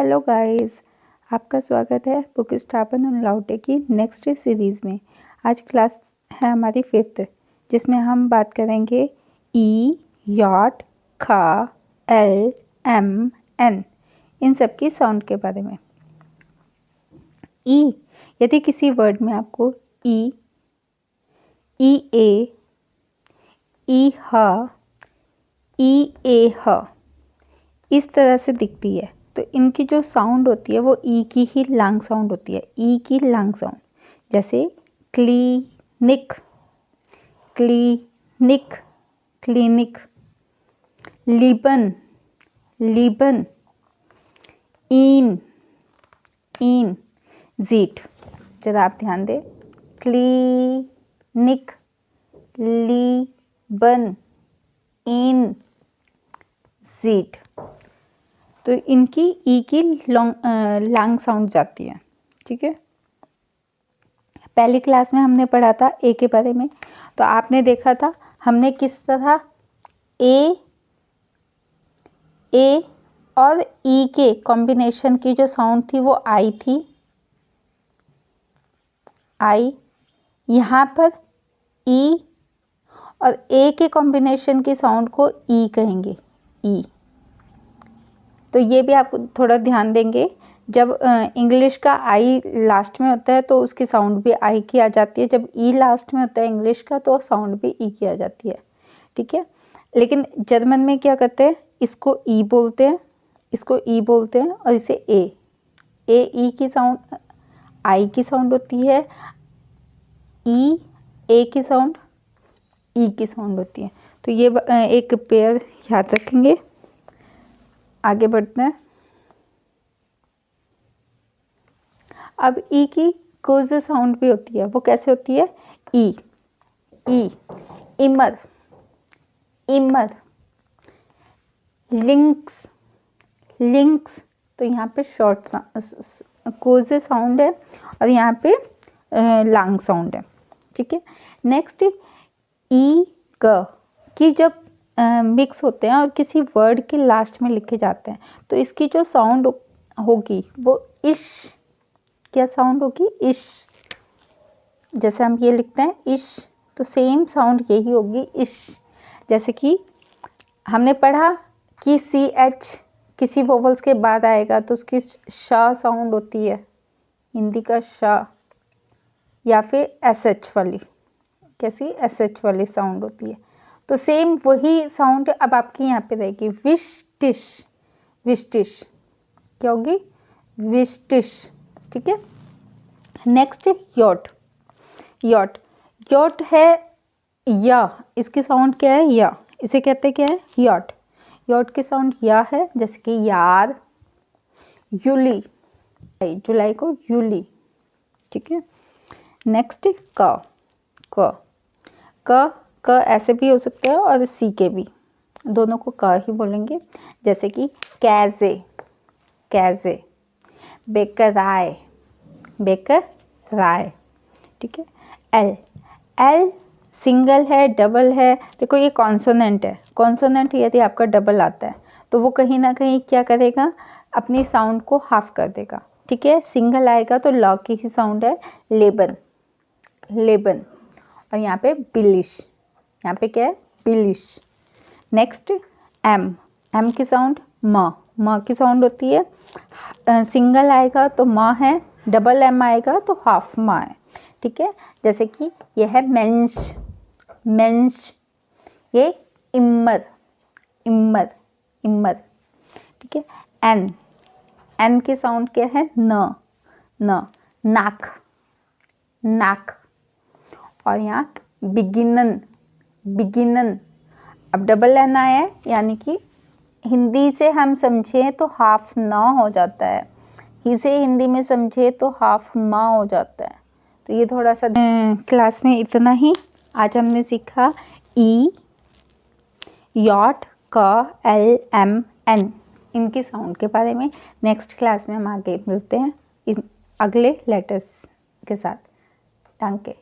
Hello guys, आपका स्वागत है बुक स्थापन और लाउटे की नेक्स्ट सीरीज़ में। आज क्लास है हमारी 5th, जिसमें हम बात करेंगे ई, यॉट, खा, एल, एम, एन इन सब की साउंड के बारे में। ई, यदि किसी वर्ड में आपको ई, ए, ई हा, ई ए ह इस तरह से दिखती है, तो इनकी जो साउंड होती है वो ई की ही लैंग साउंड होती है, ई की लैंग साउंड। जैसे क्लिनिक, क्लिनिक, क्लिनिक, लिबन, लिबन, इन, इन, जीट। जरा आप ध्यान दें, क्लिनिक, लिबन, इन, जीट। तो इनकी ई की लैंग साउंड जाती है। ठीक है, पहली क्लास में हमने पढ़ा था ए के बारे में, तो आपने देखा था हमने किस तरह ए और ई के कॉम्बिनेशन की जो साउंड थी वो आई थी, आई। यहाँ पर ई और ए के कॉम्बिनेशन की साउंड को ई कहेंगे, ई। तो ये भी आप थोड़ा ध्यान देंगे, जब इंग्लिश का आई लास्ट में होता है तो उसकी साउंड भी आई की आ जाती है, जब ई लास्ट में होता है इंग्लिश का तो साउंड भी ई की आ जाती है। ठीक है, लेकिन जर्मन में क्या करते हैं, इसको ई बोलते हैं, इसको ई बोलते हैं, और इसे ए ई की साउंड आई की साउंड होती है, ई ए की साउंड ई की साउंड होती है। तो ये एक पेयर याद रखेंगे। आगे बढ़ते हैं। अब ई की कुछ साउंड भी होती है, वो कैसे होती है, ई, इमर, इमर, लिंक्स, लिंक्स। तो यहाँ पे शॉर्ट कोज साउंड है और यहाँ पे लॉन्ग साउंड है। ठीक है, नेक्स्ट ई ग की जब मिक्स होते हैं और किसी वर्ड के लास्ट में लिखे जाते हैं तो इसकी जो साउंड होगी वो इश, क्या साउंड होगी, इश। जैसे हम ये लिखते हैं इश, तो सेम साउंड यही होगी, इश। जैसे कि हमने पढ़ा कि सी एच किसी वोवल्स के बाद आएगा तो उसकी शा साउंड होती है, हिंदी का शा, या फिर एस एच वाली, कैसी एस एच वाली साउंड होती है। तो सेम वही साउंड अब आपकी यहाँ पे रहेगी, विश टिश, क्या होगी, विश टिश। ठीक है, नेक्स्ट यॉट, यॉट, यॉट है या, इसकी साउंड क्या है, या, इसे कहते क्या है, यॉट। यॉट की साउंड या है, जैसे कि यार, यूली, जुलाई को यूली। ठीक है, नेक्स्ट क ऐसे भी हो सकता है और सी के भी, दोनों को क ही बोलेंगे। जैसे कि कैजे, कैजे, बेकराय, बेकराय। ठीक है, एल, एल सिंगल है, डबल है। देखो ये कॉन्सोनेंट है, कॉन्सोनेंट यदि आपका डबल आता है तो वो कहीं ना कहीं क्या करेगा, अपनी साउंड को हाफ कर देगा। ठीक है, सिंगल आएगा तो लॉ की ही साउंड है, लेबन, लेबन। और यहाँ पे बिलिश, यहाँ पे क्या है, बिलिश। नेक्स्ट एम, एम की साउंड म की साउंड होती है। सिंगल आएगा तो म है, डबल एम आएगा तो हाफ म है। ठीक है, जैसे कि यह है मेंश, मेंश, ये इम्मर, इम्मर, इम्मर। ठीक है, एन, एन की साउंड क्या है, न, नाक, नाक। और यहाँ बिगिनन, बिगिनन। अब डबल एन आया है, यानी कि हिंदी से हम समझें तो हाफ न हो जाता है, इसे हिंदी में समझे तो हाफ माँ हो जाता है। तो ये थोड़ा सा क्लास में इतना ही। आज हमने सीखा ई, यॉट, क, एल, एम, एन इनकी साउंड के बारे में। नेक्स्ट क्लास में हम आगे मिलते हैं इन अगले लेटर्स के साथ। Thank you.